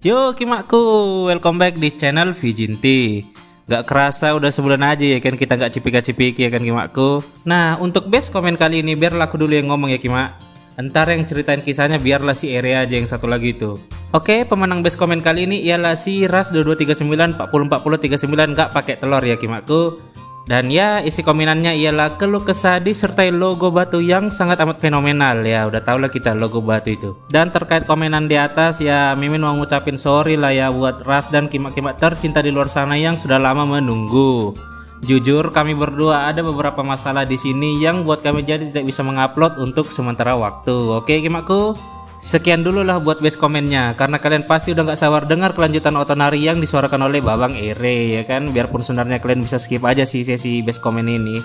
Yo Kimakku, welcome back di channel Vijinti. Gak kerasa udah sebulan aja ya kan kita gak cipika-cipiki ya kan Kimakku. Nah untuk best komen kali ini biarlah aku dulu yang ngomong ya Kimak. Entar yang ceritain kisahnya biarlah si Ere aja yang satu lagi itu. Oke, pemenang best komen kali ini ialah si Ras2239 404039 gak pakai telur ya Kimakku. Dan ya isi komenannya ialah keluh kesah disertai logo batu yang sangat amat fenomenal. Ya udah tau lah kita logo batu itu. Dan terkait komenan di atas ya Mimin mau ngucapin sorry lah ya buat Ras dan Kimak-Kimak tercinta di luar sana yang sudah lama menunggu. Jujur kami berdua ada beberapa masalah di sini yang buat kami jadi tidak bisa mengupload untuk sementara waktu. Oke Kimakku, sekian dulu lah buat base komennya, karena kalian pasti udah gak sabar dengar kelanjutan Otonari yang disuarakan oleh Babang Ere ya kan. Biarpun sebenarnya kalian bisa skip aja sih sesi base komen ini.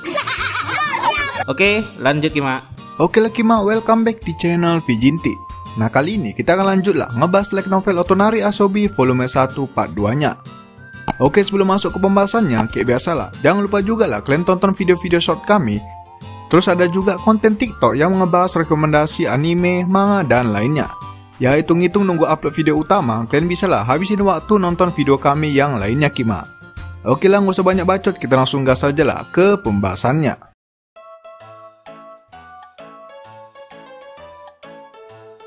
Oke lanjut Kimak. Oke lah Kimak, welcome back di channel Vijinti. Nah kali ini kita akan lanjut lah ngebahas light novel Otonari Asobi volume 1 part 2 nya. Oke, sebelum masuk ke pembahasannya, kayak biasalah, jangan lupa juga lah kalian tonton video-video short kami. Terus ada juga konten TikTok yang ngebahas rekomendasi anime, manga, dan lainnya. Ya hitung-hitung nunggu upload video utama, kalian bisa lah habisin waktu nonton video kami yang lainnya Kimak. Oke lah, nggak usah banyak bacot, kita langsung gas aja lah ke pembahasannya.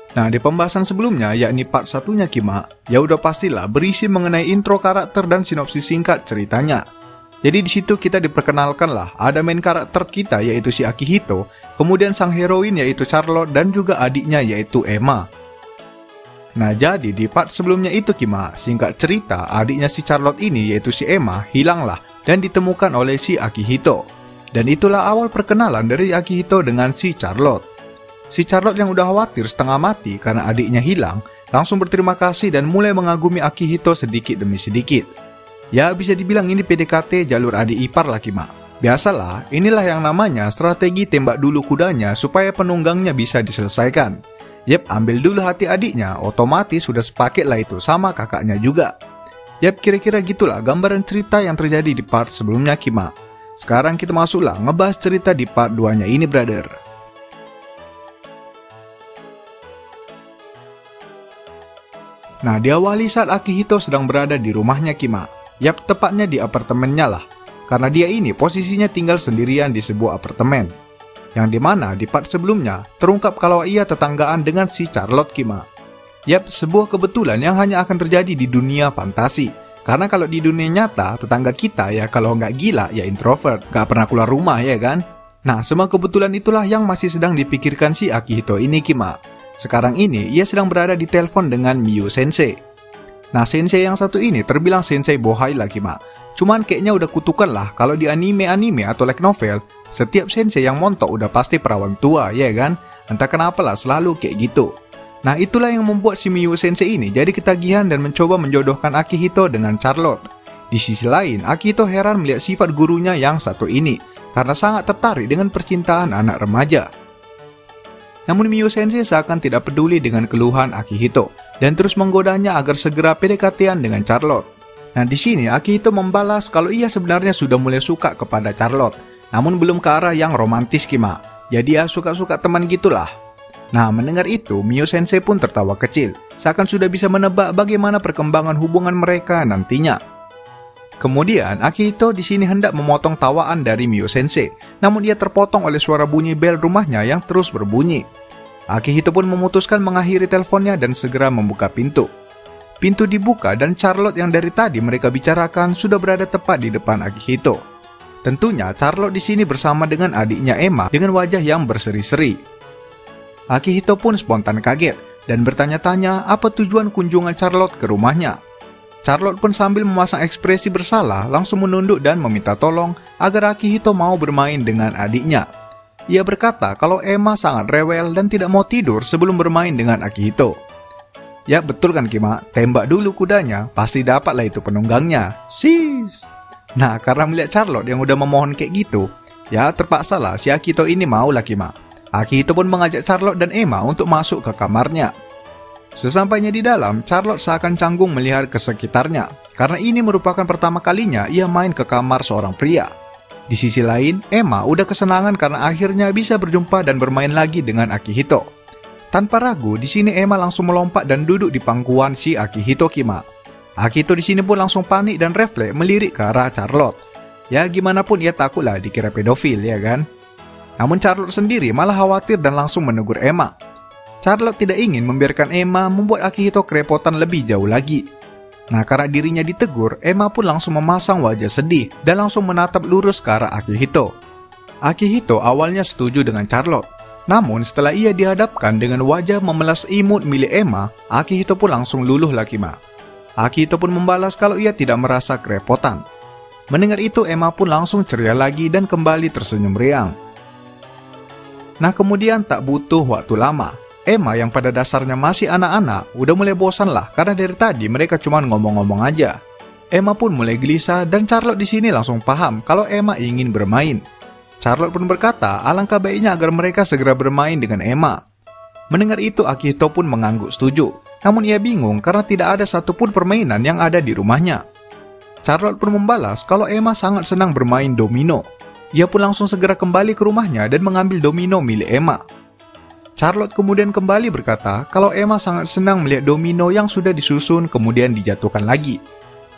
Nah di pembahasan sebelumnya yakni part satunya Kimak, ya udah pastilah berisi mengenai intro karakter dan sinopsis singkat ceritanya. Jadi di situ kita diperkenalkan lah ada main karakter kita yaitu si Akihito, kemudian sang heroin yaitu Charlotte dan juga adiknya yaitu Emma. Nah jadi di part sebelumnya itu Kimak, singkat cerita adiknya si Charlotte ini yaitu si Emma hilanglah dan ditemukan oleh si Akihito. Dan itulah awal perkenalan dari Akihito dengan si Charlotte. Si Charlotte yang udah khawatir setengah mati karena adiknya hilang, langsung berterima kasih dan mulai mengagumi Akihito sedikit demi sedikit. Ya bisa dibilang ini PDKT jalur adik ipar lah Kimak. Biasalah, inilah yang namanya strategi tembak dulu kudanya supaya penunggangnya bisa diselesaikan. Yep, ambil dulu hati adiknya, otomatis sudah sepaket lah itu sama kakaknya juga. Yep, kira-kira gitulah gambaran cerita yang terjadi di part sebelumnya Kimak. Sekarang kita masuklah ngebahas cerita di part 2 nya ini brother. Nah diawali saat Akihito sedang berada di rumahnya Kimak. Yap, tepatnya di apartemennya lah. Karena dia ini posisinya tinggal sendirian di sebuah apartemen. Yang dimana di part sebelumnya terungkap kalau ia tetanggaan dengan si Charlotte Kimak. Yap, sebuah kebetulan yang hanya akan terjadi di dunia fantasi. Karena kalau di dunia nyata tetangga kita ya kalau nggak gila ya introvert, nggak pernah keluar rumah ya kan. Nah semua kebetulan itulah yang masih sedang dipikirkan si Akihito ini Kimak. Sekarang ini ia sedang berada di telepon dengan Miyu Sensei. Nah sensei yang satu ini terbilang sensei bohai lah Kimak. Cuman kayaknya udah kutukan lah kalau di anime-anime atau light novel, setiap sensei yang montok udah pasti perawan tua ya kan. Entah kenapa lah selalu kayak gitu. Nah itulah yang membuat si Miyu Sensei ini jadi ketagihan dan mencoba menjodohkan Akihito dengan Charlotte. Di sisi lain Akihito heran melihat sifat gurunya yang satu ini karena sangat tertarik dengan percintaan anak remaja. Namun Miyu Sensei seakan tidak peduli dengan keluhan Akihito dan terus menggodanya agar segera PDKT-an dengan Charlotte. Nah di sini Akihito membalas kalau ia sebenarnya sudah mulai suka kepada Charlotte, namun belum ke arah yang romantis Kimak. Jadi ya suka-suka teman gitulah. Nah mendengar itu Miyu Sensei pun tertawa kecil, seakan sudah bisa menebak bagaimana perkembangan hubungan mereka nantinya. Kemudian Akihito di sini hendak memotong tawaan dari Miyu Sensei, namun ia terpotong oleh suara bunyi bel rumahnya yang terus berbunyi. Akihito pun memutuskan mengakhiri teleponnya dan segera membuka pintu. Pintu dibuka dan Charlotte yang dari tadi mereka bicarakan sudah berada tepat di depan Akihito. Tentunya Charlotte di sini bersama dengan adiknya Emma dengan wajah yang berseri-seri. Akihito pun spontan kaget dan bertanya-tanya apa tujuan kunjungan Charlotte ke rumahnya. Charlotte pun sambil memasang ekspresi bersalah langsung menunduk dan meminta tolong agar Akihito mau bermain dengan adiknya. Ia berkata kalau Emma sangat rewel dan tidak mau tidur sebelum bermain dengan Akihito. Ya betul kan Kimak, tembak dulu kudanya, pasti dapatlah itu penunggangnya. Sis. Nah karena melihat Charlotte yang udah memohon kayak gitu, ya terpaksalah si Akihito ini mau lah Kimak. Akihito pun mengajak Charlotte dan Emma untuk masuk ke kamarnya. Sesampainya di dalam, Charlotte seakan canggung melihat ke sekitarnya, karena ini merupakan pertama kalinya ia main ke kamar seorang pria. Di sisi lain, Emma udah kesenangan karena akhirnya bisa berjumpa dan bermain lagi dengan Akihito. Tanpa ragu, di sini Emma langsung melompat dan duduk di pangkuan si Akihito Kima. Akihito di sini pun langsung panik dan refleks melirik ke arah Charlotte. Ya gimana pun ia takutlah dikira pedofil ya kan. Namun Charlotte sendiri malah khawatir dan langsung menegur Emma. Charlotte tidak ingin membiarkan Emma membuat Akihito kerepotan lebih jauh lagi. Nah karena dirinya ditegur, Emma pun langsung memasang wajah sedih dan langsung menatap lurus ke arah Akihito. Akihito awalnya setuju dengan Charlotte. Namun setelah ia dihadapkan dengan wajah memelas imut milik Emma, Akihito pun langsung luluh lah Kima. Akihito pun membalas kalau ia tidak merasa kerepotan. Mendengar itu Emma pun langsung ceria lagi dan kembali tersenyum riang. Nah kemudian tak butuh waktu lama, Emma yang pada dasarnya masih anak-anak udah mulai bosan lah karena dari tadi mereka cuma ngomong-ngomong aja. Emma pun mulai gelisah dan Charlotte di sini langsung paham kalau Emma ingin bermain. Charlotte pun berkata alangkah baiknya agar mereka segera bermain dengan Emma. Mendengar itu Akihito pun mengangguk setuju. Namun ia bingung karena tidak ada satupun permainan yang ada di rumahnya. Charlotte pun membalas kalau Emma sangat senang bermain domino. Ia pun langsung segera kembali ke rumahnya dan mengambil domino milik Emma. Charlotte kemudian kembali berkata kalau Emma sangat senang melihat domino yang sudah disusun kemudian dijatuhkan lagi.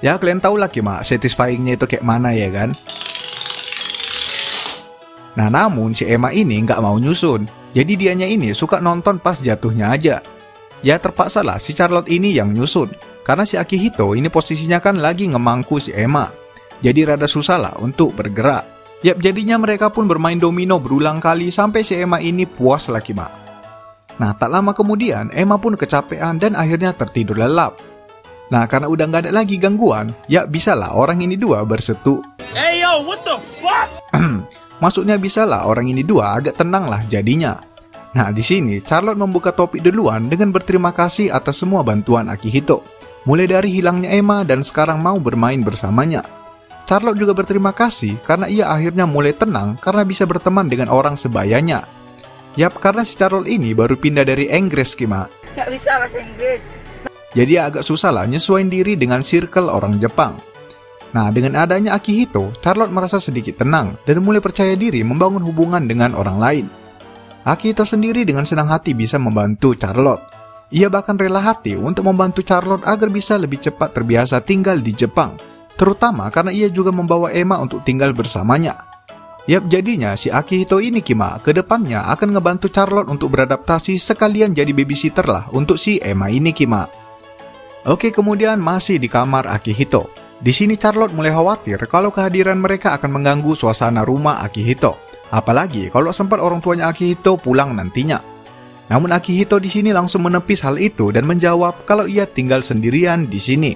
Ya kalian tahu lah Kima, satisfyingnya itu kayak mana ya kan? Nah namun si Emma ini nggak mau nyusun, jadi dianya ini suka nonton pas jatuhnya aja. Ya terpaksalah si Charlotte ini yang nyusun, karena si Akihito ini posisinya kan lagi ngemangku si Emma. Jadi rada susah lah untuk bergerak. Yap jadinya mereka pun bermain domino berulang kali sampai si Emma ini puas lah Kima. Nah tak lama kemudian Emma pun kecapean dan akhirnya tertidur lelap. Nah karena udah nggak ada lagi gangguan, ya bisalah orang ini dua bersetu. Hey yo, what the fuck? Maksudnya bisalah orang ini dua agak tenang lah jadinya. Nah di sini Charlotte membuka topik duluan dengan berterima kasih atas semua bantuan Akihito. Mulai dari hilangnya Emma dan sekarang mau bermain bersamanya. Charlotte juga berterima kasih karena ia akhirnya mulai tenang karena bisa berteman dengan orang sebayanya. Yap karena si Charlotte ini baru pindah dari Inggris Kima. Nggak bisa bahasa Inggris. Jadi agak susah lah nyesuaiin diri dengan circle orang Jepang. Nah, dengan adanya Akihito, Charlotte merasa sedikit tenang dan mulai percaya diri membangun hubungan dengan orang lain. Akihito sendiri dengan senang hati bisa membantu Charlotte. Ia bahkan rela hati untuk membantu Charlotte agar bisa lebih cepat terbiasa tinggal di Jepang, terutama karena ia juga membawa Emma untuk tinggal bersamanya. Yap, jadinya si Akihito ini Kima ke depannya akan ngebantu Charlotte untuk beradaptasi sekalian jadi babysitter lah untuk si Emma ini Kima. Oke, kemudian masih di kamar Akihito. Di sini Charlotte mulai khawatir kalau kehadiran mereka akan mengganggu suasana rumah Akihito. Apalagi kalau sempat orang tuanya Akihito pulang nantinya. Namun Akihito di sini langsung menepis hal itu dan menjawab kalau ia tinggal sendirian di sini.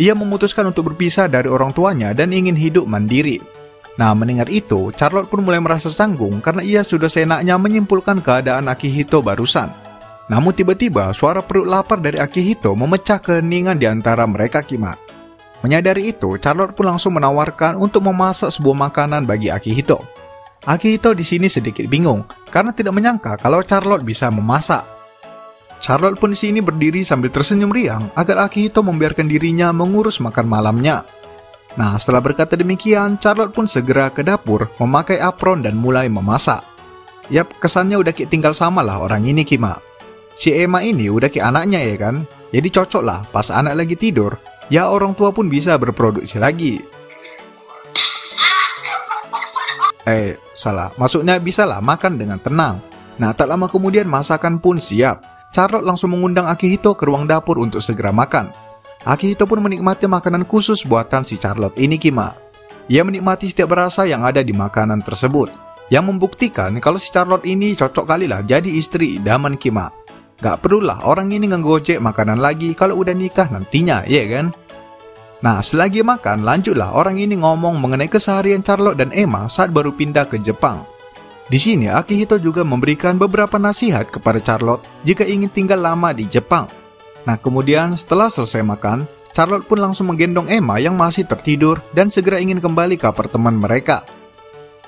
Ia memutuskan untuk berpisah dari orang tuanya dan ingin hidup mandiri. Nah, mendengar itu, Charlotte pun mulai merasa canggung karena ia sudah seenaknya menyimpulkan keadaan Akihito barusan. Namun tiba-tiba suara perut lapar dari Akihito memecah keheningan di antara mereka Kima. Menyadari itu, Charlotte pun langsung menawarkan untuk memasak sebuah makanan bagi Akihito. Akihito di sini sedikit bingung karena tidak menyangka kalau Charlotte bisa memasak. Charlotte pun di sini berdiri sambil tersenyum riang agar Akihito membiarkan dirinya mengurus makan malamnya. Nah, setelah berkata demikian, Charlotte pun segera ke dapur memakai apron dan mulai memasak. Yap, kesannya udah kayak tinggal sama lah orang ini Kima. Si Emma ini udah kayak anaknya ya kan? Jadi cocok lah pas anak lagi tidur. Ya orang tua pun bisa berproduksi lagi. Salah. Maksudnya bisalah makan dengan tenang. Nah, tak lama kemudian masakan pun siap. Charlotte langsung mengundang Akihito ke ruang dapur untuk segera makan. Akihito pun menikmati makanan khusus buatan si Charlotte ini Kima. Ia menikmati setiap rasa yang ada di makanan tersebut, yang membuktikan kalau si Charlotte ini cocok kali lah jadi istri idaman Kima. Gak perlulah orang ini ngegojek makanan lagi kalau udah nikah nantinya, ya kan? Nah, selagi makan, lanjutlah orang ini ngomong mengenai keseharian Charlotte dan Emma saat baru pindah ke Jepang. Di sini, Akihito juga memberikan beberapa nasihat kepada Charlotte jika ingin tinggal lama di Jepang. Nah, kemudian setelah selesai makan, Charlotte pun langsung menggendong Emma yang masih tertidur dan segera ingin kembali ke apartemen mereka.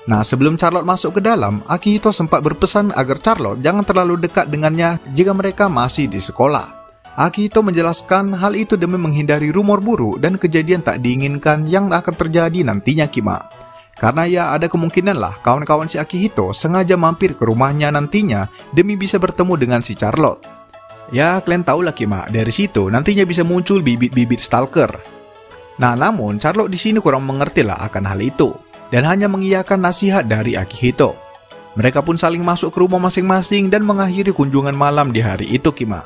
Nah, sebelum Charlotte masuk ke dalam, Akihito sempat berpesan agar Charlotte jangan terlalu dekat dengannya jika mereka masih di sekolah. Akihito menjelaskan hal itu demi menghindari rumor buruk dan kejadian tak diinginkan yang akan terjadi nantinya Kima. Karena ya ada kemungkinan lah kawan-kawan si Akihito sengaja mampir ke rumahnya nantinya demi bisa bertemu dengan si Charlotte. Ya kalian tahu lah Kima, dari situ nantinya bisa muncul bibit-bibit stalker. Nah namun Charlotte di sini kurang mengerti lah akan hal itu dan hanya mengiyakan nasihat dari Akihito. Mereka pun saling masuk ke rumah masing-masing dan mengakhiri kunjungan malam di hari itu Kima.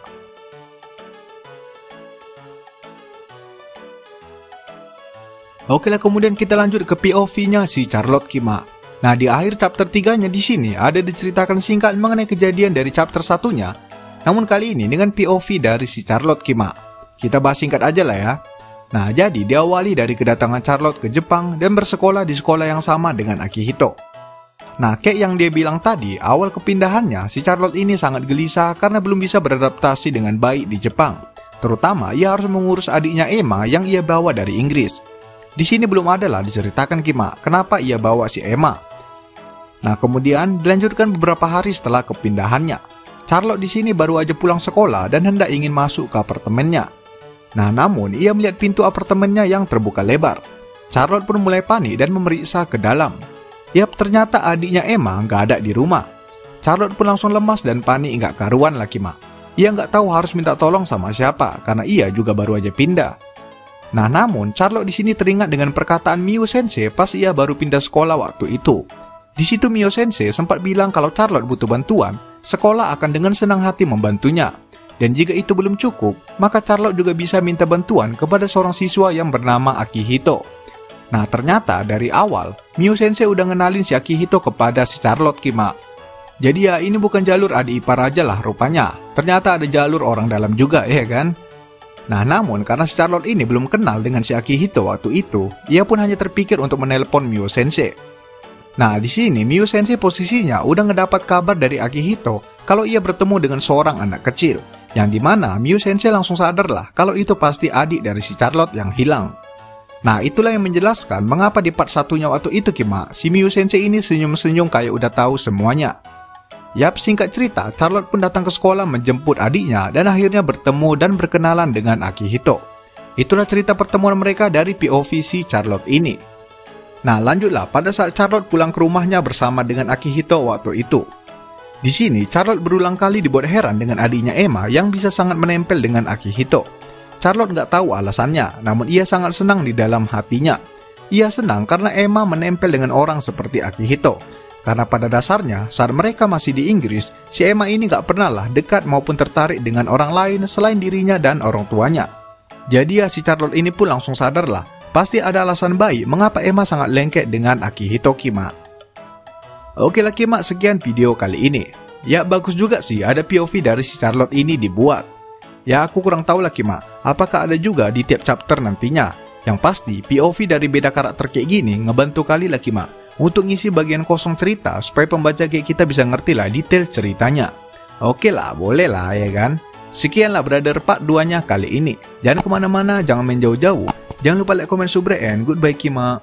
Oke lah, kemudian kita lanjut ke POV-nya si Charlotte Kima. Nah di akhir chapter 3-nya di sini ada diceritakan singkat mengenai kejadian dari chapter 1-nya. Namun kali ini dengan POV dari si Charlotte Kima. Kita bahas singkat aja lah ya. Nah jadi diawali dari kedatangan Charlotte ke Jepang dan bersekolah di sekolah yang sama dengan Akihito. Nah kayak yang dia bilang tadi, awal kepindahannya si Charlotte ini sangat gelisah karena belum bisa beradaptasi dengan baik di Jepang. Terutama ia harus mengurus adiknya Emma yang ia bawa dari Inggris. Di sini belum ada lah diceritakan Kima kenapa ia bawa si Emma. Nah kemudian dilanjutkan beberapa hari setelah kepindahannya. Charlotte di sini baru aja pulang sekolah dan hendak ingin masuk ke apartemennya. Nah namun ia melihat pintu apartemennya yang terbuka lebar. Charlotte pun mulai panik dan memeriksa ke dalam. Yap, ternyata adiknya Emma nggak ada di rumah. Charlotte pun langsung lemas dan panik nggak karuan lah Kima. Ia nggak tahu harus minta tolong sama siapa karena ia juga baru aja pindah. Nah namun Charlotte di sini teringat dengan perkataan Miu Sensei pas ia baru pindah sekolah waktu itu. Di situ Miu Sensei sempat bilang kalau Charlotte butuh bantuan, sekolah akan dengan senang hati membantunya. Dan jika itu belum cukup, maka Charlotte juga bisa minta bantuan kepada seorang siswa yang bernama Akihito. Nah ternyata dari awal Miu Sensei udah ngenalin si Akihito kepada si Charlotte Kima. Jadi ya ini bukan jalur adik ipar aja lah rupanya. Ternyata ada jalur orang dalam juga ya kan. Nah namun karena si Charlotte ini belum kenal dengan si Akihito waktu itu, ia pun hanya terpikir untuk menelpon Miu Sensei. Nah di sini Miu Sensei posisinya udah ngedapat kabar dari Akihito kalau ia bertemu dengan seorang anak kecil, yang dimana Miu Sensei langsung sadar lah kalau itu pasti adik dari si Charlotte yang hilang. Nah itulah yang menjelaskan mengapa di part satunya waktu itu Kima, si Miu Sensei ini senyum-senyum kayak udah tahu semuanya. Yap, singkat cerita, Charlotte pun datang ke sekolah menjemput adiknya dan akhirnya bertemu dan berkenalan dengan Akihito. Itulah cerita pertemuan mereka dari POV si Charlotte ini. Nah lanjutlah pada saat Charlotte pulang ke rumahnya bersama dengan Akihito waktu itu. Di sini Charlotte berulang kali dibuat heran dengan adiknya Emma yang bisa sangat menempel dengan Akihito. Charlotte nggak tahu alasannya, namun ia sangat senang di dalam hatinya. Ia senang karena Emma menempel dengan orang seperti Akihito. Karena pada dasarnya, saat mereka masih di Inggris, si Emma ini gak pernah lah dekat maupun tertarik dengan orang lain selain dirinya dan orang tuanya. Jadi ya si Charlotte ini pun langsung sadar lah, pasti ada alasan baik mengapa Emma sangat lengket dengan Akihito Kima. Oke lah Kima, sekian video kali ini. Ya bagus juga sih ada POV dari si Charlotte ini dibuat. Ya aku kurang tahu lah Kima, apakah ada juga di tiap chapter nantinya. Yang pasti POV dari beda karakter kayak gini ngebantu kali lah Kima untuk ngisi bagian kosong cerita supaya pembaca kayak kita bisa ngerti lah detail ceritanya. Oke lah, boleh lah ya kan. Sekian lah Brother part 2-nya kali ini. Jangan kemana-mana, jangan main jauh-jauh. Jangan lupa like, comment, subscribe, and goodbye Kima.